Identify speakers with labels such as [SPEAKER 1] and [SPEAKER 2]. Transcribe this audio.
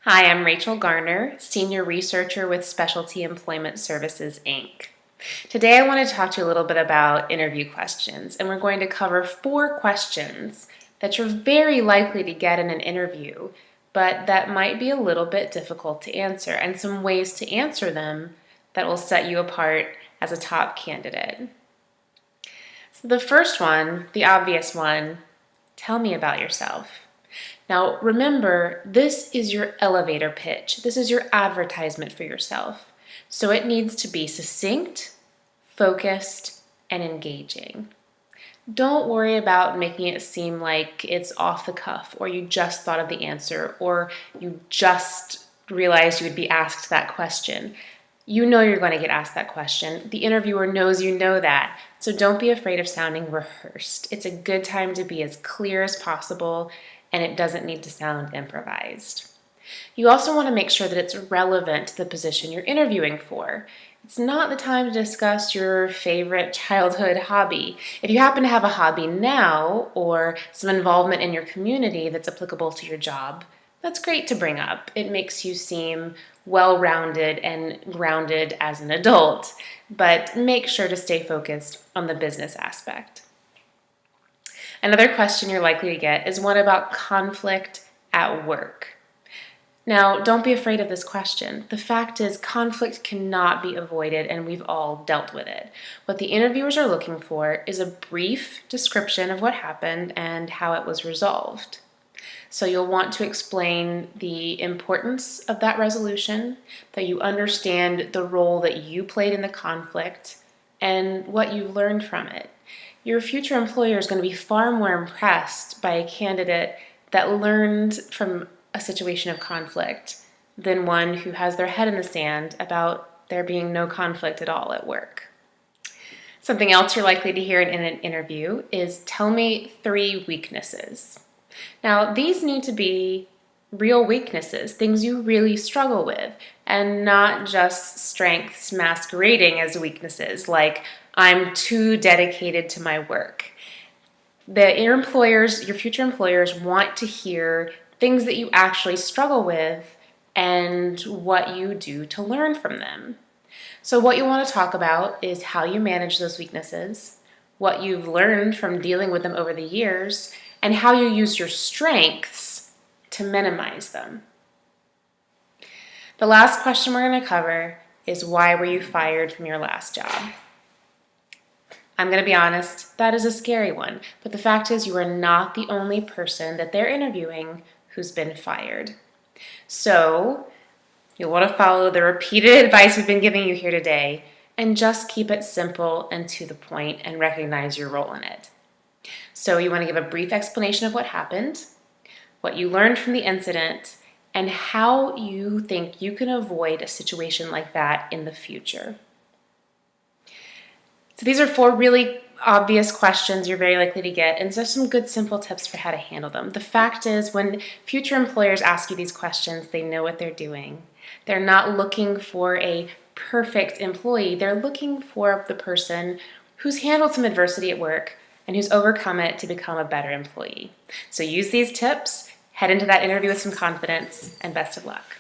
[SPEAKER 1] Hi, I'm Rachel Garner, Senior Researcher with Specialty Employment Services, Inc. Today I want to talk to you a little bit about interview questions, and we're going to cover 4 questions that you're very likely to get in an interview, but that might be a little bit difficult to answer, and some ways to answer them that will set you apart as a top candidate. So the first one, the obvious one, tell me about yourself. Now, remember, this is your elevator pitch. This is your advertisement for yourself. So it needs to be succinct, focused, and engaging. Don't worry about making it seem like it's off the cuff, or you just thought of the answer, or you just realized you would be asked that question. You know you're going to get asked that question. The interviewer knows you know that. So don't be afraid of sounding rehearsed. It's a good time to be as clear as possible, and it doesn't need to sound improvised. You also want to make sure that it's relevant to the position you're interviewing for. It's not the time to discuss your favorite childhood hobby. If you happen to have a hobby now or some involvement in your community that's applicable to your job, that's great to bring up. It makes you seem well-rounded and grounded as an adult, but make sure to stay focused on the business aspect. Another question you're likely to get is one about conflict at work. Now, don't be afraid of this question. The fact is, conflict cannot be avoided, and we've all dealt with it. What the interviewers are looking for is a brief description of what happened and how it was resolved. So you'll want to explain the importance of that resolution, that you understand the role that you played in the conflict, and what you learned from it. Your future employer is going to be far more impressed by a candidate that learned from a situation of conflict than one who has their head in the sand about there being no conflict at all at work. Something else you're likely to hear in an interview is, tell me 3 weaknesses. Now, these need to be real weaknesses, things you really struggle with, and not just strengths masquerading as weaknesses, like I'm too dedicated to my work. Your future employers want to hear things that you actually struggle with and what you do to learn from them. So what you want to talk about is how you manage those weaknesses, what you've learned from dealing with them over the years, and how you use your strengths to minimize them. The last question we're going to cover is, why were you fired from your last job? I'm going to be honest, that is a scary one, but the fact is you are not the only person that they're interviewing who's been fired. So you'll want to follow the repeated advice we've been giving you here today and just keep it simple and to the point and recognize your role in it. So you want to give a brief explanation of what happened, what you learned from the incident, and how you think you can avoid a situation like that in the future. So these are 4 really obvious questions you're very likely to get, and there's some good simple tips for how to handle them. The fact is, when future employers ask you these questions, they know what they're doing. They're not looking for a perfect employee. They're looking for the person who's handled some adversity at work and who's overcome it to become a better employee. So use these tips, head into that interview with some confidence, and best of luck.